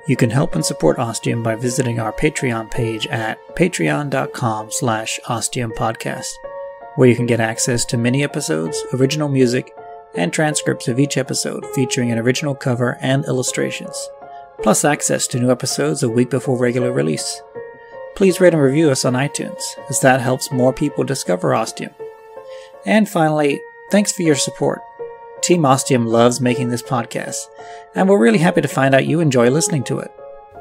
You can help and support Ostium by visiting our Patreon page at patreon.com/ostiumpodcast, where you can get access to mini episodes, original music, and transcripts of each episode featuring an original cover and illustrations, plus access to new episodes a week before regular release. Please rate and review us on iTunes, as that helps more people discover Ostium. And finally, thanks for your support. Team Ostium loves making this podcast, and we're really happy to find out you enjoy listening to it.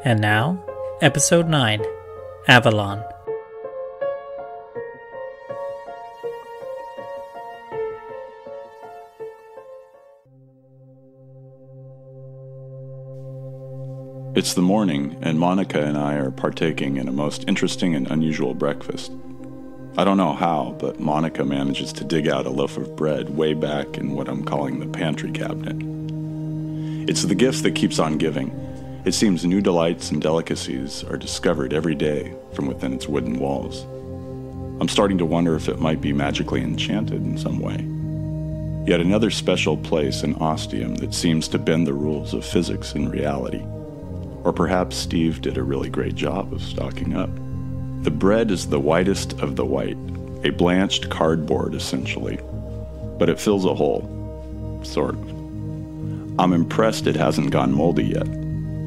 And now, Episode 9, Avalon. It's the morning, and Monica and I are partaking in a most interesting and unusual breakfast. I don't know how, but Monica manages to dig out a loaf of bread way back in what I'm calling the pantry cabinet. It's the gift that keeps on giving. It seems new delights and delicacies are discovered every day from within its wooden walls. I'm starting to wonder if it might be magically enchanted in some way. Yet another special place in Ostium that seems to bend the rules of physics and reality. Or perhaps Steve did a really great job of stocking up. The bread is the whitest of the white, a blanched cardboard essentially, but it fills a hole, sort of. I'm impressed it hasn't gone moldy yet.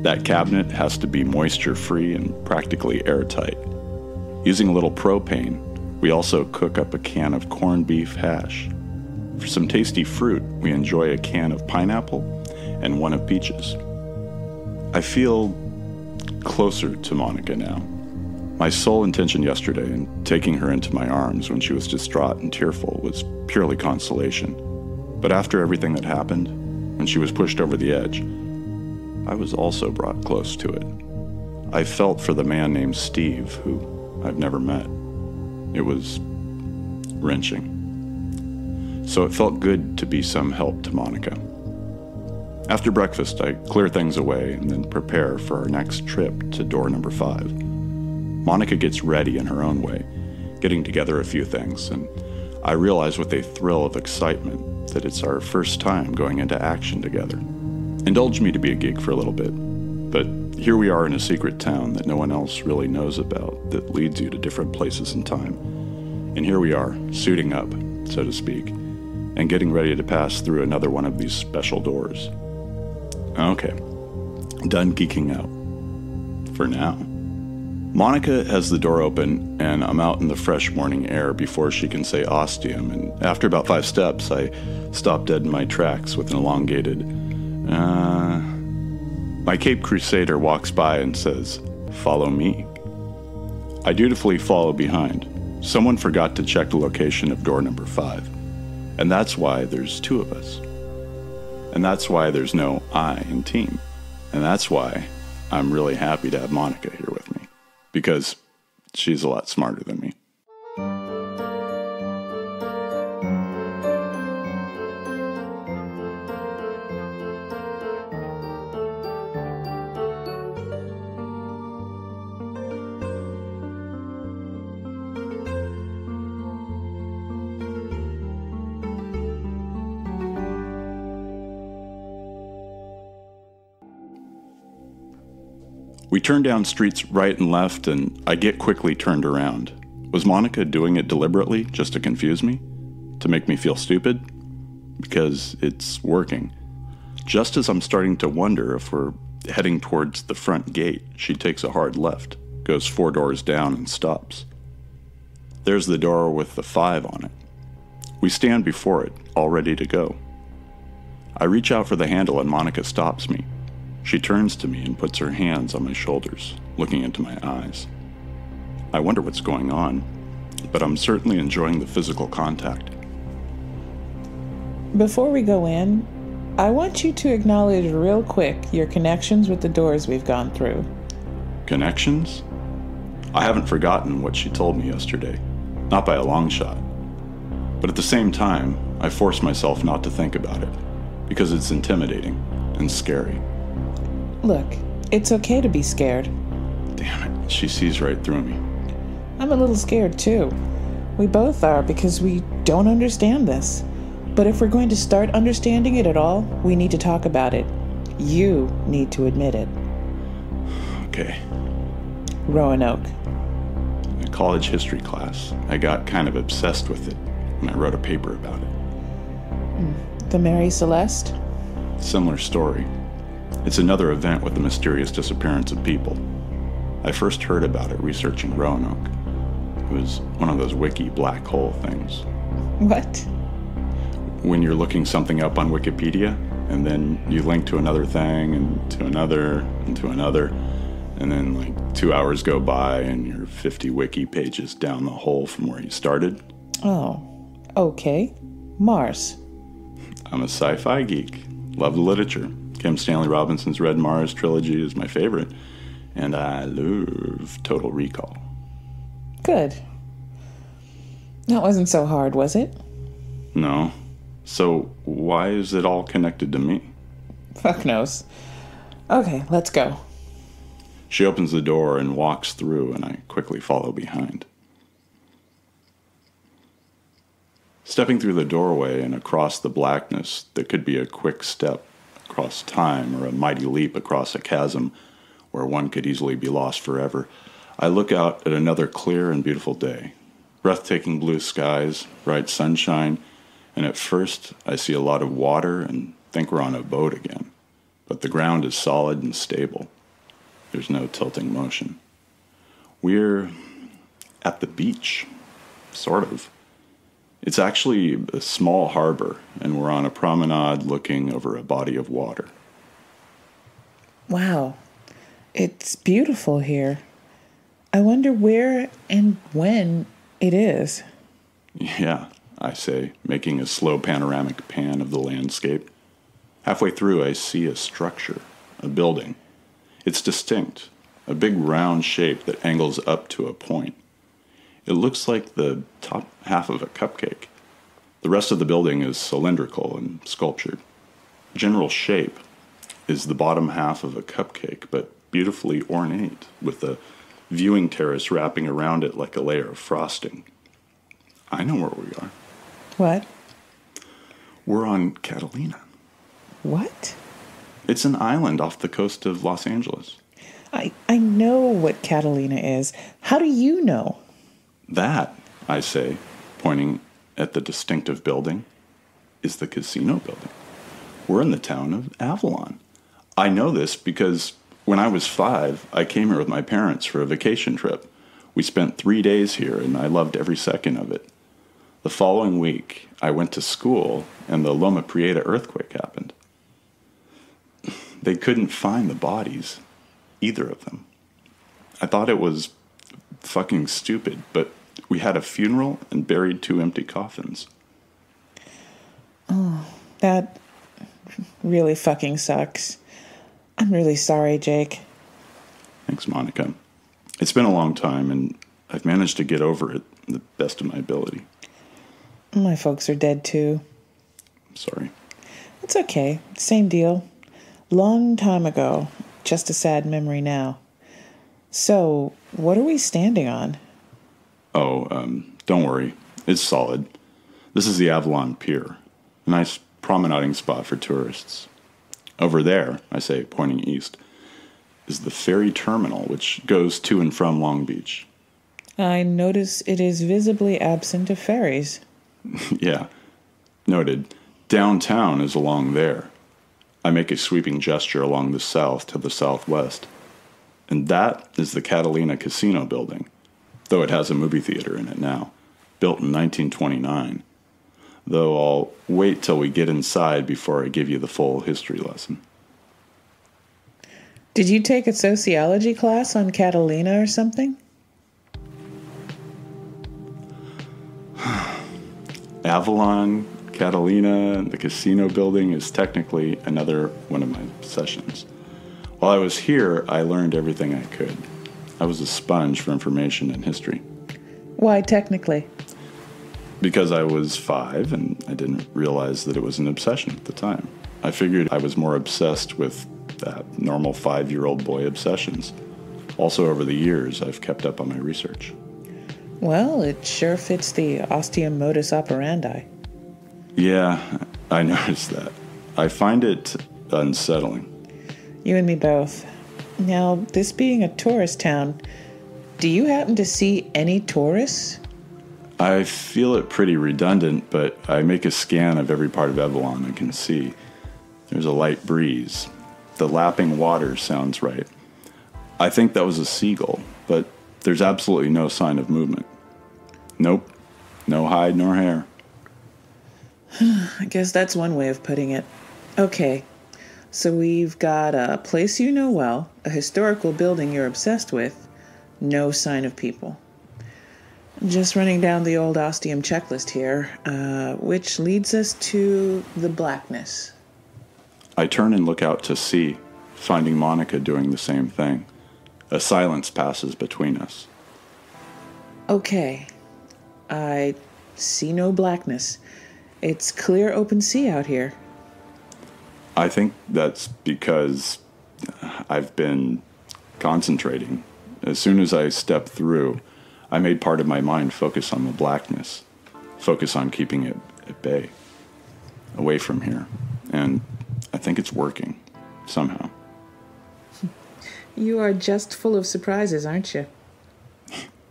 That cabinet has to be moisture-free and practically airtight. Using a little propane, we also cook up a can of corned beef hash. For some tasty fruit, we enjoy a can of pineapple and one of peaches. I feel closer to Monica now. My sole intention yesterday in taking her into my arms when she was distraught and tearful was purely consolation. But after everything that happened, when she was pushed over the edge, I was also brought close to it. I felt for the man named Steve, who I've never met. It was wrenching. So it felt good to be some help to Monica. After breakfast, I clear things away and then prepare for our next trip to door number 5. Monica gets ready in her own way, getting together a few things, and I realize with a thrill of excitement that it's our first time going into action together. Indulge me to be a geek for a little bit, but here we are in a secret town that no one else really knows about that leads you to different places in time. And here we are, suiting up, so to speak, and getting ready to pass through another one of these special doors. Okay, done geeking out. For now. Monica has the door open, and I'm out in the fresh morning air before she can say Ostium, and after about 5 steps, I stop dead in my tracks with an elongated, My Cape Crusader walks by and says, "Follow me." I dutifully follow behind. Someone forgot to check the location of door number 5, and that's why there's 2 of us. And that's why there's no I in team. And that's why I'm really happy to have Monica here with me. Because she's a lot smarter than me. We turn down streets right and left, and I get quickly turned around. Was Monica doing it deliberately, just to confuse me? To make me feel stupid? Because it's working. Just as I'm starting to wonder if we're heading towards the front gate, she takes a hard left, goes 4 doors down, and stops. There's the door with the 5 on it. We stand before it, all ready to go. I reach out for the handle, and Monica stops me. She turns to me and puts her hands on my shoulders, looking into my eyes. I wonder what's going on, but I'm certainly enjoying the physical contact. Before we go in, I want you to acknowledge real quick your connections with the doors we've gone through. Connections? I haven't forgotten what she told me yesterday, not by a long shot. But at the same time, I force myself not to think about it, because it's intimidating and scary. Look, it's okay to be scared. Damn it, she sees right through me. I'm a little scared too. We both are because we don't understand this. But if we're going to start understanding it at all, we need to talk about it. You need to admit it. okay. Roanoke. In a college history class, I got kind of obsessed with it, and I wrote a paper about it. The Mary Celeste? Similar story. It's another event with the mysterious disappearance of people. I first heard about it researching Roanoke. It was one of those wiki black hole things. What? When you're looking something up on Wikipedia, and then you link to another thing, and to another, and to another, and then like 2 hours go by and you're 50 wiki pages down the hole from where you started. Oh, okay. Mars. I'm a sci-fi geek. Love the literature. Kim Stanley Robinson's Red Mars trilogy is my favorite, and I love Total Recall. Good. That wasn't so hard, was it? No. So why is it all connected to me? Fuck knows. Okay, let's go. She opens the door and walks through, and I quickly follow behind. Stepping through the doorway and across the blackness that could be a quick step across time or a mighty leap across a chasm where one could easily be lost forever, I look out at another clear and beautiful day. Breathtaking blue skies, bright sunshine, and at first I see a lot of water and think we're on a boat again. But the ground is solid and stable. There's no tilting motion. We're at the beach, sort of. It's actually a small harbor, and we're on a promenade looking over a body of water. Wow. It's beautiful here. I wonder where and when it is. Yeah, I say, making a slow panoramic pan of the landscape. Halfway through, I see a structure, a building. It's distinct, a big round shape that angles up to a point. It looks like the top half of a cupcake. The rest of the building is cylindrical and sculptured. General shape is the bottom half of a cupcake, but beautifully ornate, with a viewing terrace wrapping around it like a layer of frosting. I know where we are. What? We're on Catalina. What? It's an island off the coast of Los Angeles. I know what Catalina is. How do you know? That, I say, pointing at the distinctive building, is the casino building. We're in the town of Avalon. I know this because when I was 5, I came here with my parents for a vacation trip. We spent 3 days here, and I loved every second of it. The following week, I went to school, and the Loma Prieta earthquake happened. They couldn't find the bodies, either of them. I thought it was fucking stupid, but we had a funeral and buried 2 empty coffins. Oh, that really fucking sucks. I'm really sorry, Jake. Thanks, Monica. It's been a long time, and I've managed to get over it to the best of my ability. My folks are dead, too. I'm sorry. It's okay. Same deal. Long time ago. Just a sad memory now. So, what are we standing on? Oh, don't worry. It's solid. This is the Avalon Pier. A nice promenading spot for tourists. Over there, I say, pointing east, is the ferry terminal, which goes to and from Long Beach. I notice it is visibly absent of ferries. Yeah. Noted. Downtown is along there. I make a sweeping gesture along the south to the southwest. And that is the Catalina Casino building, though it has a movie theater in it now, built in 1929. Though I'll wait till we get inside before I give you the full history lesson. Did you take a sociology class on Catalina or something? Avalon, Catalina, and the casino building is technically another one of my sessions. While I was here, I learned everything I could. I was a sponge for information and history. Why technically? Because I was 5 and I didn't realize that it was an obsession at the time. I figured I was more obsessed with that normal 5-year-old boy obsessions. Also, over the years, I've kept up on my research. Well, it sure fits the Ostium modus operandi. Yeah, I noticed that. I find it unsettling. You and me both. Now, this being a tourist town, do you happen to see any tourists? I feel it pretty redundant, but I make a scan of every part of Avalon I can see. There's a light breeze. The lapping water sounds right. I think that was a seagull, but there's absolutely no sign of movement. Nope. No hide nor hair. I guess that's one way of putting it. Okay, so we've got a place you know well, a historical building you're obsessed with, no sign of people. Just running down the old Ostium checklist here, which leads us to the blackness. I turn and look out to sea, finding Monica doing the same thing. A silence passes between us. Okay, I see no blackness. It's clear open sea out here. I think that's because I've been concentrating. As soon as I stepped through, I made part of my mind focus on the blackness, focus on keeping it at bay, away from here. And I think it's working, somehow. You are just full of surprises, aren't you?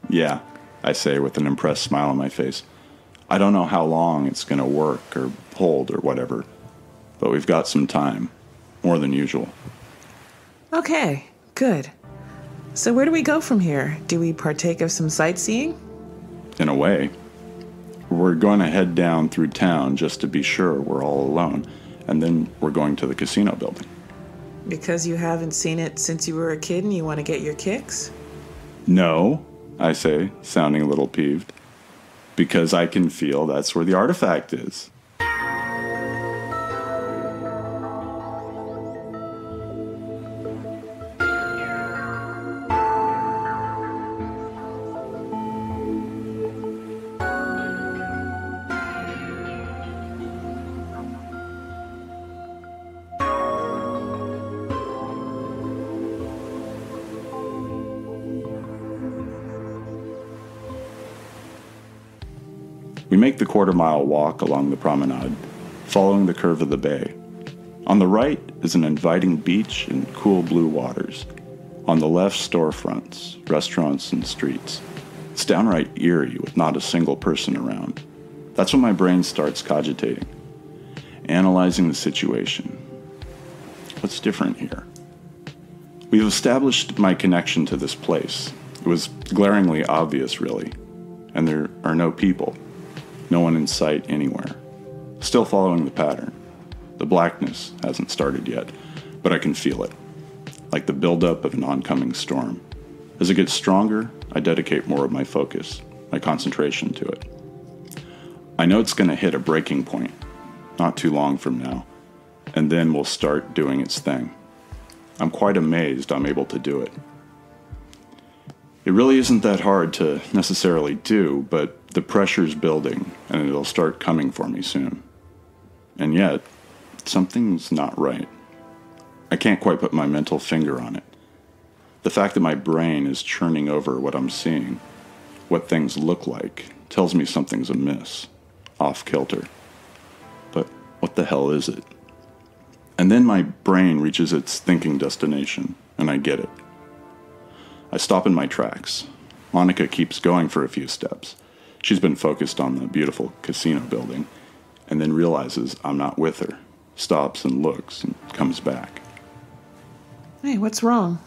Yeah, I say with an impressed smile on my face. I don't know how long it's going to work or hold or whatever, but we've got some time, more than usual. Okay, good. So where do we go from here? Do we partake of some sightseeing? In a way. We're going to head down through town just to be sure we're all alone, and then we're going to the casino building. Because you haven't seen it since you were a kid and you want to get your kicks? No, I say, sounding a little peeved. Because I can feel that's where the artifact is. We make the quarter-mile walk along the promenade, following the curve of the bay. On the right is an inviting beach and cool blue waters. On the left, storefronts, restaurants, and streets. It's downright eerie with not a single person around. That's when my brain starts cogitating, analyzing the situation. What's different here? We've established my connection to this place. It was glaringly obvious, really. And there are no people. No one in sight anywhere. Still following the pattern. The blackness hasn't started yet, but I can feel it. Like the buildup of an oncoming storm. As it gets stronger, I dedicate more of my focus, my concentration to it. I know it's going to hit a breaking point, not too long from now, and then we'll start doing its thing. I'm quite amazed I'm able to do it. It really isn't that hard to necessarily do, but the pressure's building, and it'll start coming for me soon. And yet, something's not right. I can't quite put my mental finger on it. The fact that my brain is churning over what I'm seeing, what things look like, tells me something's amiss, off kilter. But what the hell is it? And then my brain reaches its thinking destination, and I get it. I stop in my tracks. Monica keeps going for a few steps. She's been focused on the beautiful casino building, and then realizes I'm not with her, stops and looks, and comes back. Hey, what's wrong?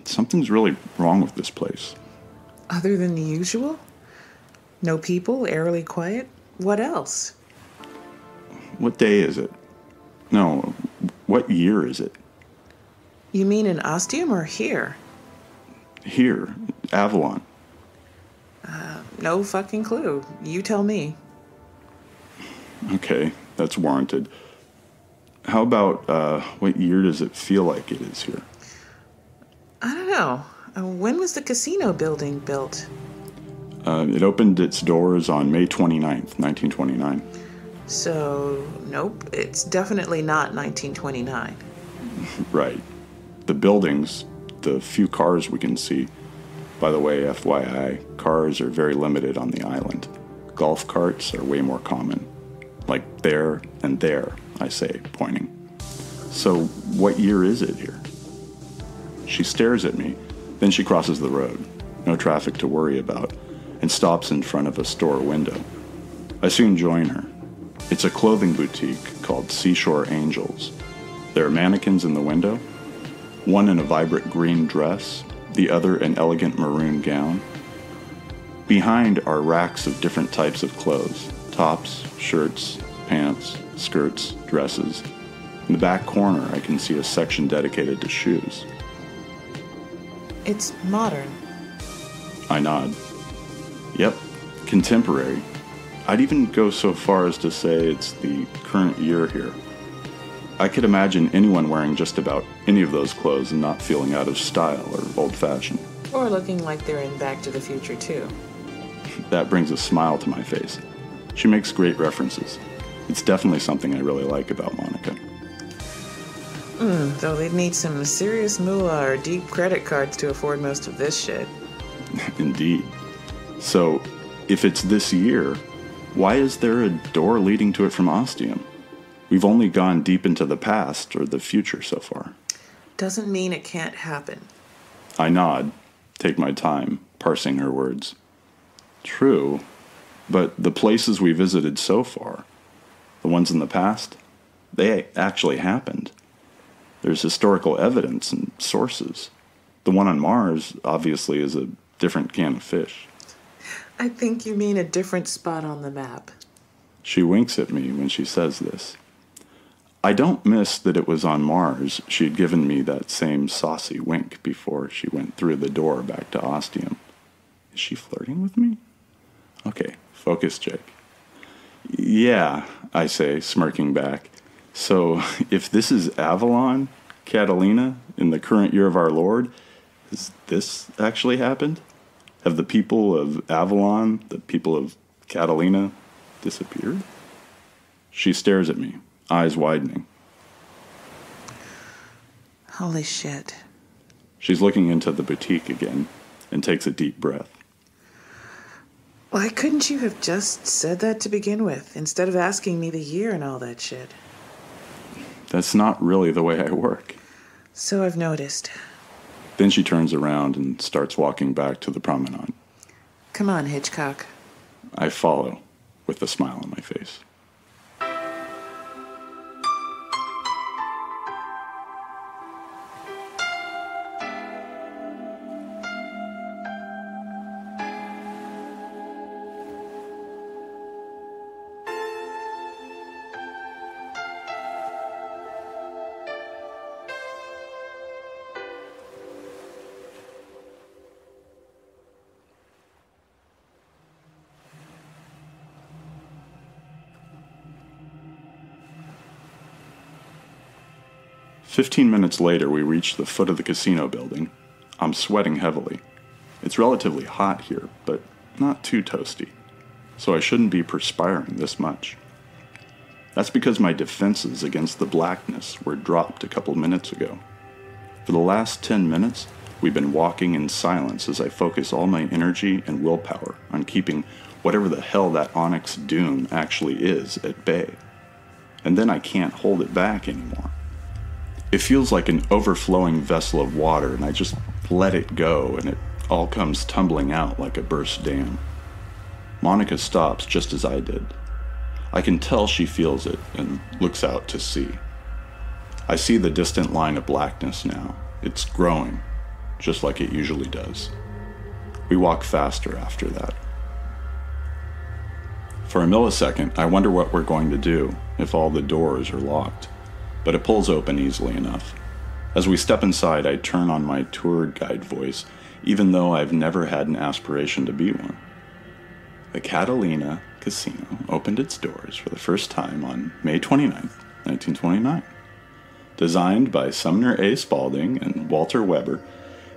Something's really wrong with this place. Other than the usual? No people, eerily quiet? What else? What day is it? No, what year is it? You mean in Ostium or here? Here, Avalon. No fucking clue. You tell me. Okay, that's warranted. How about, what year does it feel like it is here? I don't know. When was the casino building built? It opened its doors on May 29th, 1929. So, nope, it's definitely not 1929. Right. The buildings, the few cars we can see. By the way, FYI, cars are very limited on the island. Golf carts are way more common. Like there and there, I say, pointing. So, what year is it here? She stares at me, then she crosses the road, no traffic to worry about, and stops in front of a store window. I soon join her. It's a clothing boutique called Seashore Angels. There are mannequins in the window, one in a vibrant green dress, the other an elegant maroon gown. Behind are racks of different types of clothes, tops, shirts, pants, skirts, dresses. In the back corner, I can see a section dedicated to shoes. It's modern. I nod. Yep, contemporary. I'd even go so far as to say it's the current year here. I could imagine anyone wearing just about any of those clothes and not feeling out of style or old-fashioned. Or looking like they're in Back to the Future, too. That brings a smile to my face. She makes great references. It's definitely something I really like about Monica. Though they'd need some serious moolah or deep credit cards to afford most of this shit. Indeed. So, if it's this year, why is there a door leading to it from Ostium? We've only gone deep into the past or the future so far. Doesn't mean it can't happen. I nod, take my time, parsing her words. True, but the places we visited so far, the ones in the past, they actually happened. There's historical evidence and sources. The one on Mars, obviously, is a different can of fish. I think you mean a different spot on the map. She winks at me when she says this. I don't miss that it was on Mars. She'd given me that same saucy wink before she went through the door back to Ostium. Is she flirting with me? Okay, focus, Jake. Yeah, I say, smirking back. So, if this is Avalon, Catalina, in the current year of our Lord, has this actually happened? Have the people of Avalon, the people of Catalina, disappeared? She stares at me, eyes widening. Holy shit. She's looking into the boutique again and takes a deep breath. Why couldn't you have just said that to begin with, instead of asking me the year and all that shit? That's not really the way I work. So I've noticed. Then she turns around and starts walking back to the promenade. Come on, Hitchcock. I follow, with a smile on my face. "15 minutes later, we reach the foot of the casino building. I'm sweating heavily. It's relatively hot here, but not too toasty, so I shouldn't be perspiring this much. That's because my defenses against the blackness were dropped a couple minutes ago. For the last 10 minutes, we've been walking in silence as I focus all my energy and willpower on keeping whatever the hell that onyx doom actually is at bay. And then I can't hold it back anymore. It feels like an overflowing vessel of water, and I just let it go, and it all comes tumbling out like a burst dam. Monica stops just as I did. I can tell she feels it and looks out to sea. I see the distant line of blackness now. It's growing, just like it usually does. We walk faster after that. For a millisecond, I wonder what we're going to do if all the doors are locked. But it pulls open easily enough. As we step inside, I turn on my tour guide voice, even though I've never had an aspiration to be one. The Catalina Casino opened its doors for the first time on May 29th, 1929. Designed by Sumner A. Spalding and Walter Weber,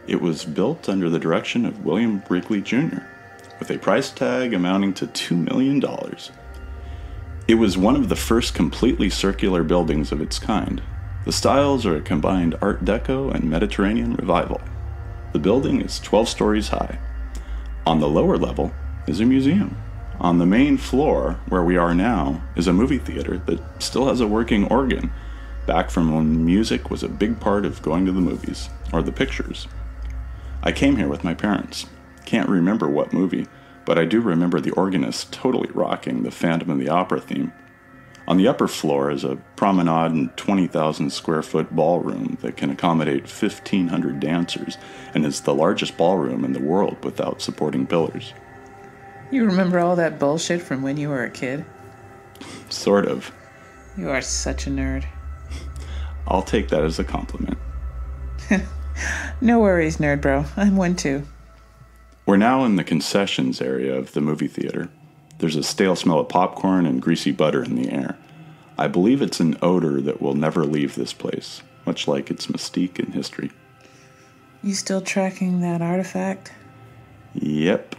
it was built under the direction of William Brinkley Jr., with a price tag amounting to $2 million. It was one of the first completely circular buildings of its kind. The styles are a combined Art Deco and Mediterranean revival. The building is 12 stories high. On the lower level is a museum. On the main floor, where we are now, is a movie theater that still has a working organ, back from when music was a big part of going to the movies, or the pictures. I came here with my parents. Can't remember what movie, but I do remember the organist totally rocking the Phantom of the Opera theme. On the upper floor is a promenade and 20,000 square foot ballroom that can accommodate 1,500 dancers and is the largest ballroom in the world without supporting pillars. You remember all that bullshit from when you were a kid? Sort of. You are such a nerd. I'll take that as a compliment. No worries, nerd bro. I'm one too. We're now in the concessions area of the movie theater. There's a stale smell of popcorn and greasy butter in the air. I believe it's an odor that will never leave this place, much like its mystique in history. You still tracking that artifact? Yep,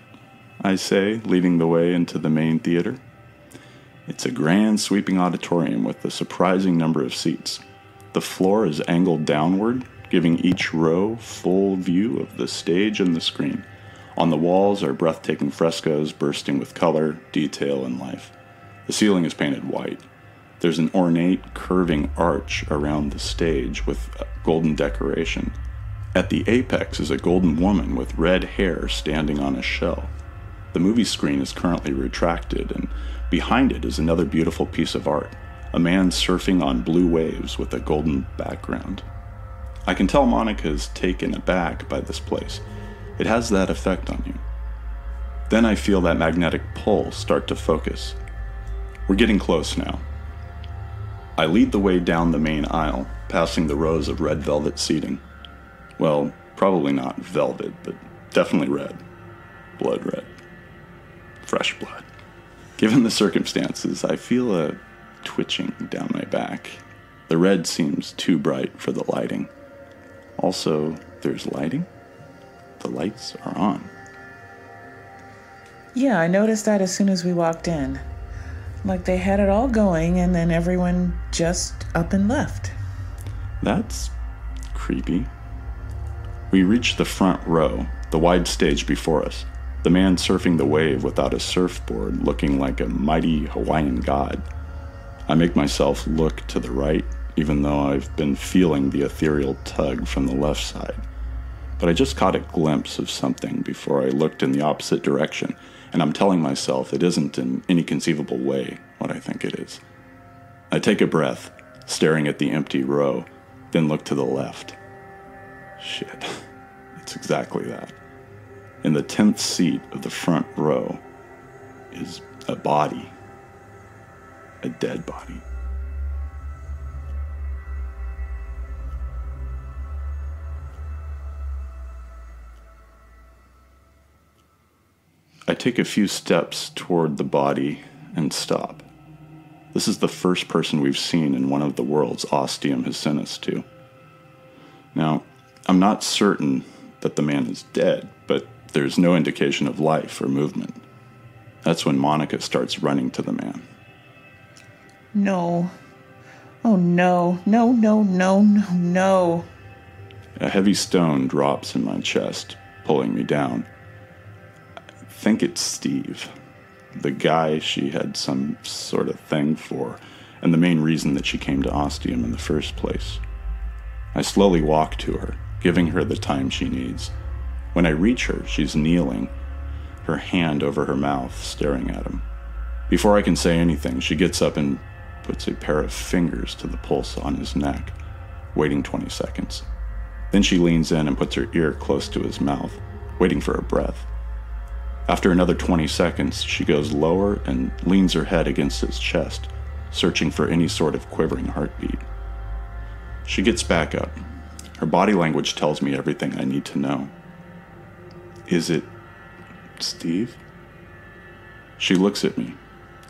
I say, leading the way into the main theater. It's a grand sweeping auditorium with a surprising number of seats. The floor is angled downward, giving each row full view of the stage and the screen. On the walls are breathtaking frescoes bursting with color, detail, and life. The ceiling is painted white. There's an ornate, curving arch around the stage with golden decoration. At the apex is a golden woman with red hair standing on a shell. The movie screen is currently retracted, and behind it is another beautiful piece of art, a man surfing on blue waves with a golden background. I can tell Monica is taken aback by this place. It has that effect on you. Then I feel that magnetic pull start to focus. We're getting close now. I lead the way down the main aisle, passing the rows of red velvet seating. Well, probably not velvet, but definitely red. Blood red. Fresh blood. Given the circumstances, I feel a twitching down my back. The red seems too bright for the lighting. Also, there's lighting? The lights are on. Yeah, I noticed that as soon as we walked in. Like they had it all going and then everyone just up and left. That's creepy. We reach the front row, the wide stage before us. The man surfing the wave without a surfboard looking like a mighty Hawaiian god. I make myself look to the right, even though I've been feeling the ethereal tug from the left side. But I just caught a glimpse of something before I looked in the opposite direction, and I'm telling myself it isn't in any conceivable way what I think it is. I take a breath, staring at the empty row, then look to the left. Shit, it's exactly that. In the 10th seat of the front row is a body. A dead body. I take a few steps toward the body and stop. This is the first person we've seen in one of the worlds Ostium has sent us to. Now, I'm not certain that the man is dead, but there's no indication of life or movement. That's when Monica starts running to the man. No. Oh no. No, no, no, no, no. A heavy stone drops in my chest, pulling me down. I think it's Steve, the guy she had some sort of thing for, and the main reason that she came to Ostium in the first place. I slowly walk to her, giving her the time she needs. When I reach her, she's kneeling, her hand over her mouth, staring at him. Before I can say anything, she gets up and puts a pair of fingers to the pulse on his neck, waiting 20 seconds. Then she leans in and puts her ear close to his mouth, waiting for a breath. After another 20 seconds, she goes lower and leans her head against his chest, searching for any sort of quivering heartbeat. She gets back up. Her body language tells me everything I need to know. Is it Steve? She looks at me,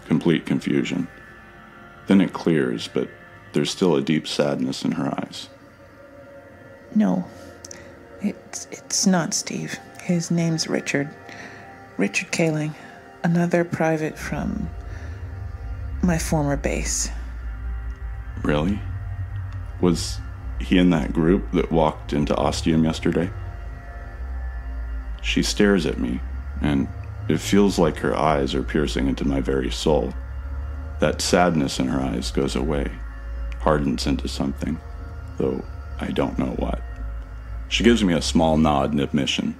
complete confusion. Then it clears, but there's still a deep sadness in her eyes. No, it's not Steve. His name's Richard. Richard Kaling, another private from my former base. Really? Was he in that group that walked into Ostium yesterday? She stares at me, and it feels like her eyes are piercing into my very soul. That sadness in her eyes goes away, hardens into something, though I don't know what. She gives me a small nod in admission.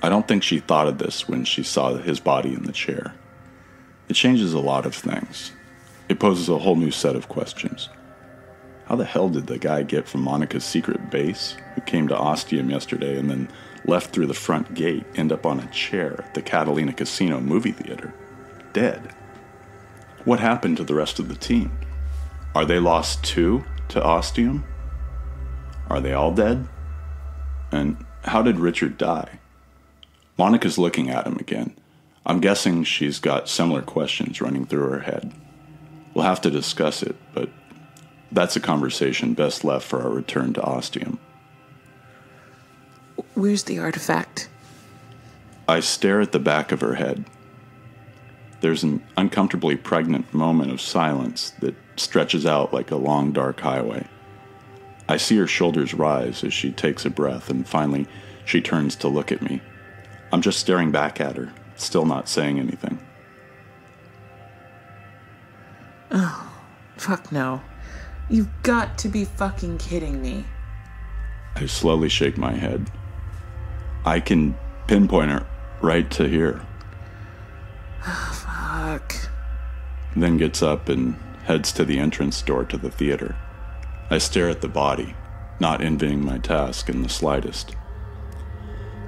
I don't think she thought of this when she saw his body in the chair. It changes a lot of things. It poses a whole new set of questions. How the hell did the guy get from Monica's secret base, who came to Ostium yesterday and then left through the front gate, end up on a chair at the Catalina Casino movie theater, dead? What happened to the rest of the team? Are they lost too to Ostium? Are they all dead? And how did Richard die? Monica's looking at him again. I'm guessing she's got similar questions running through her head. We'll have to discuss it, but that's a conversation best left for our return to Ostium. Where's the artifact? I stare at the back of her head. There's an uncomfortably pregnant moment of silence that stretches out like a long, dark highway. I see her shoulders rise as she takes a breath, and finally she turns to look at me. I'm just staring back at her, still not saying anything. Oh, fuck no. You've got to be fucking kidding me. I slowly shake my head. I can pinpoint her right to here. Fuck. Then gets up and heads to the entrance door to the theater. I stare at the body, not envying my task in the slightest.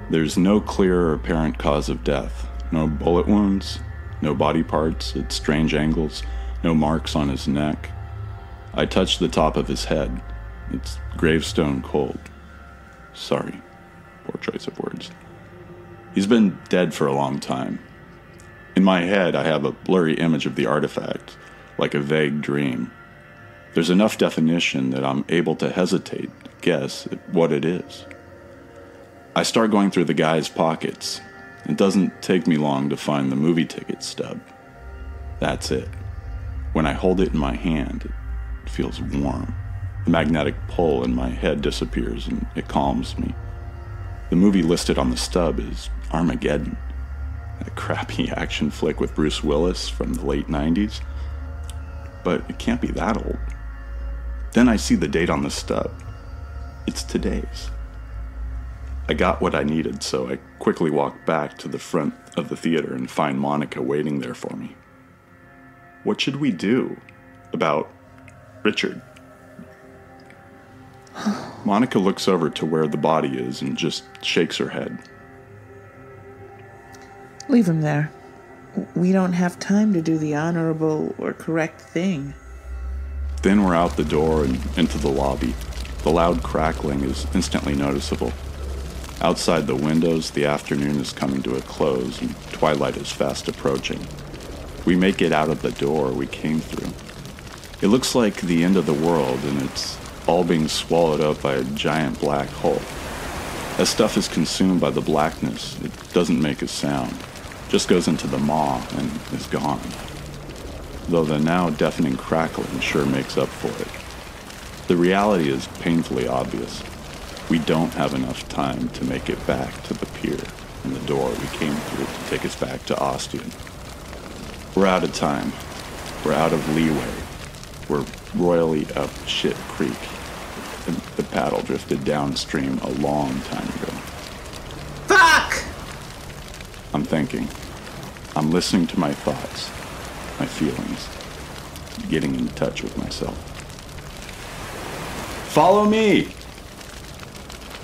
There's no clear or apparent cause of death. No bullet wounds, no body parts at strange angles, no marks on his neck. I touch the top of his head. It's gravestone cold. Sorry, poor choice of words. He's been dead for a long time. In my head, I have a blurry image of the artifact, like a vague dream. There's enough definition that I'm able to hesitate, guess at what it is. I start going through the guy's pockets. It doesn't take me long to find the movie ticket stub. That's it. When I hold it in my hand, it feels warm. The magnetic pull in my head disappears and it calms me. The movie listed on the stub is Armageddon, a crappy action flick with Bruce Willis from the late 90s. But it can't be that old. Then I see the date on the stub. It's today's. I got what I needed, so I quickly walk back to the front of the theater and find Monica waiting there for me. What should we do about Richard? Monica looks over to where the body is and just shakes her head. Leave him there. We don't have time to do the honorable or correct thing. Then we're out the door and into the lobby. The loud crackling is instantly noticeable. Outside the windows, the afternoon is coming to a close and twilight is fast approaching. We make it out of the door we came through. It looks like the end of the world, and it's all being swallowed up by a giant black hole. As stuff is consumed by the blackness, it doesn't make a sound, just goes into the maw and is gone. Though the now deafening crackling sure makes up for it. The reality is painfully obvious. We don't have enough time to make it back to the pier and the door we came through to take us back to Ostium. We're out of time. We're out of leeway. We're royally up shit creek. And the paddle drifted downstream a long time ago. Fuck! I'm thinking. I'm listening to my thoughts, my feelings, getting in touch with myself. Follow me!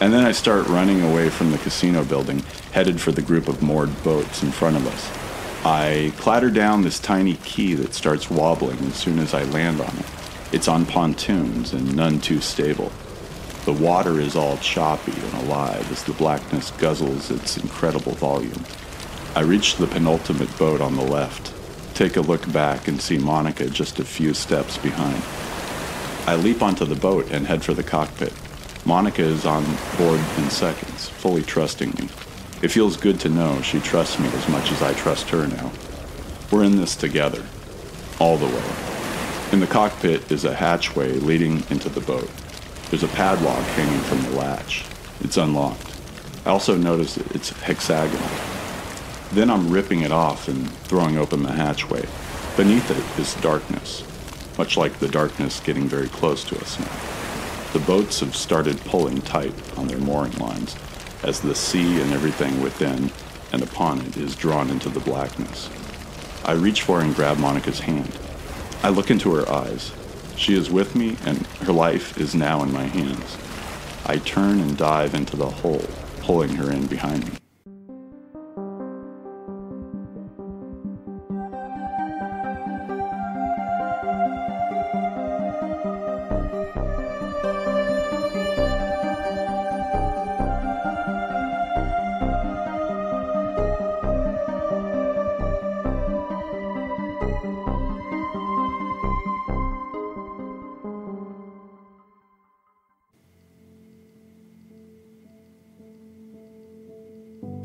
And then I start running away from the casino building, headed for the group of moored boats in front of us. I clatter down this tiny quay that starts wobbling as soon as I land on it. It's on pontoons and none too stable. The water is all choppy and alive as the blackness guzzles its incredible volume. I reach the penultimate boat on the left, take a look back and see Monica just a few steps behind. I leap onto the boat and head for the cockpit. Monica is on board in seconds, fully trusting me. It feels good to know she trusts me as much as I trust her now. We're in this together, all the way. In the cockpit is a hatchway leading into the boat. There's a padlock hanging from the latch. It's unlocked. I also notice it's hexagonal. Then I'm ripping it off and throwing open the hatchway. Beneath it is darkness, much like the darkness getting very close to us now. The boats have started pulling tight on their mooring lines as the sea and everything within and upon it is drawn into the blackness. I reach for and grab Monica's hand. I look into her eyes. She is with me, and her life is now in my hands. I turn and dive into the hole, pulling her in behind me.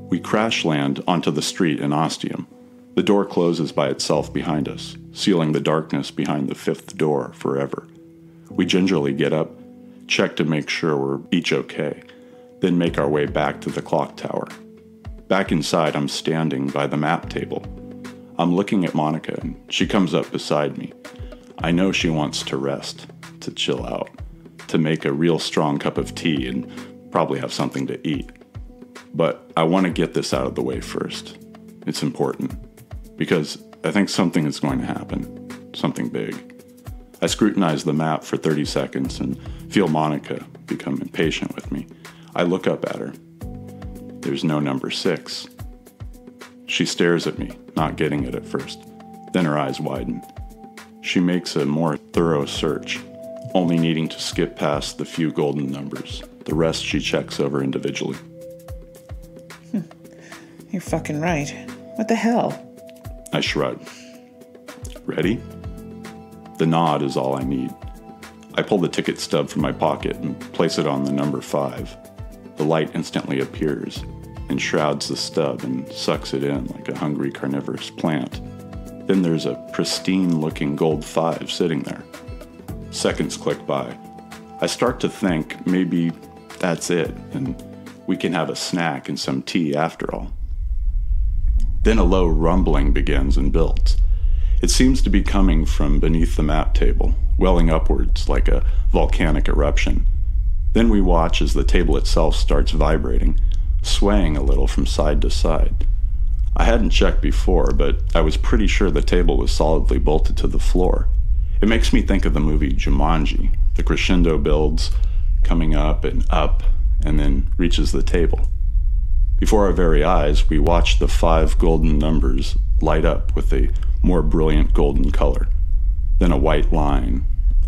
We crash land onto the street in Ostium. The door closes by itself behind us, sealing the darkness behind the fifth door forever. We gingerly get up, check to make sure we're each okay, then make our way back to the clock tower. Back inside, I'm standing by the map table. I'm looking at Monica, and she comes up beside me. I know she wants to rest, to chill out, to make a real strong cup of tea and probably have something to eat. But I want to get this out of the way first. It's important, because I think something is going to happen, something big. I scrutinize the map for 30 seconds and feel Monica become impatient with me. I look up at her. There's no number 6. She stares at me, not getting it at first. Then her eyes widen. She makes a more thorough search, only needing to skip past the few golden numbers. The rest she checks over individually. You're fucking right. What the hell? I shrug. Ready? The nod is all I need. I pull the ticket stub from my pocket and place it on the number 5. The light instantly appears, enshrouds the stub and sucks it in like a hungry carnivorous plant. Then there's a pristine-looking gold 5 sitting there. Seconds click by. I start to think maybe that's it, and we can have a snack and some tea after all. Then a low rumbling begins and builds. It seems to be coming from beneath the map table, welling upwards like a volcanic eruption. Then we watch as the table itself starts vibrating, swaying a little from side to side. I hadn't checked before, but I was pretty sure the table was solidly bolted to the floor. It makes me think of the movie Jumanji. The crescendo builds, coming up, and then reaches the table. Before our very eyes, we watch the 5 golden numbers light up with a more brilliant golden color. Then a white line.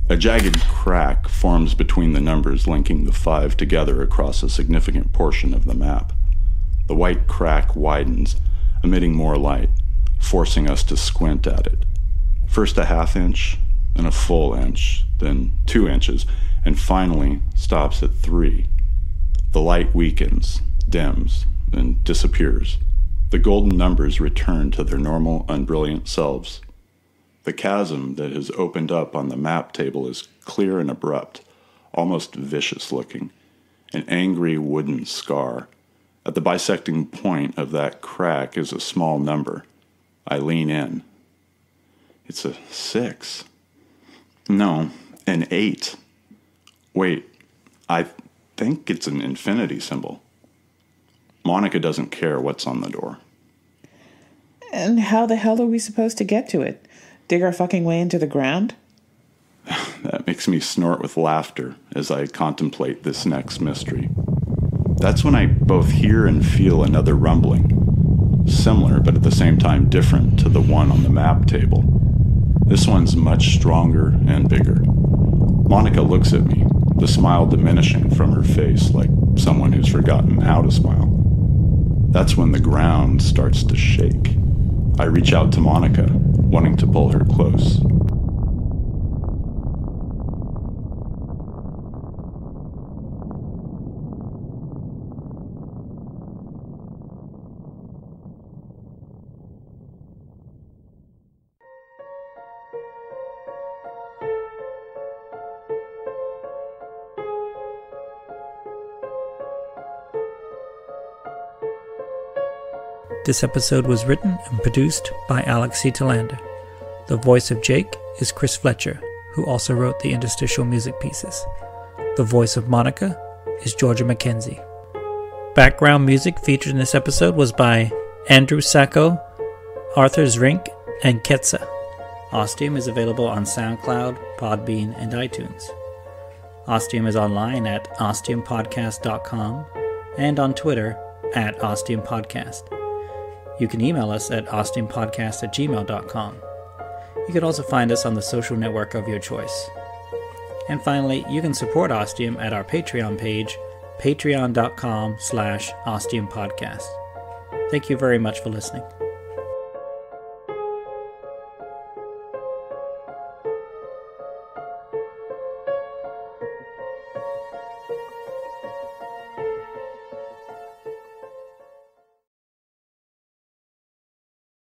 A jagged crack forms between the numbers, linking the 5 together across a significant portion of the map. The white crack widens, emitting more light, forcing us to squint at it. First a ½ inch, then a full inch, then 2 inches, and finally stops at 3. The light weakens, dims, and disappears. The golden numbers return to their normal, unbrilliant selves. The chasm that has opened up on the map table is clear and abrupt, almost vicious looking, an angry wooden scar. At the bisecting point of that crack is a small number. I lean in. It's a 6. No, an 8. Wait, I think it's an infinity symbol. Monica doesn't care what's on the door. And how the hell are we supposed to get to it? Dig our fucking way into the ground? That makes me snort with laughter as I contemplate this next mystery. That's when I both hear and feel another rumbling, similar but at the same time different to the one on the map table. This one's much stronger and bigger. Monica looks at me, the smile diminishing from her face like someone who's forgotten how to smile. That's when the ground starts to shake. I reach out to Monica, wanting to pull her close. This episode was written and produced by Alex C. Telander. The voice of Jake is Chris Fletcher, who also wrote the interstitial music pieces. The voice of Monica is Georgia McKenzie. Background music featured in this episode was by Andrew Sacco, Arthur Zrink, and Ketsa. Ostium is available on SoundCloud, Podbean, and iTunes. Ostium is online at ostiumpodcast.com and on Twitter at ostiumpodcast. You can email us at ostiumpodcast@gmail.com. You can also find us on the social network of your choice. And finally, you can support Ostium at our Patreon page, patreon.com/ostiumpodcast. Thank you very much for listening.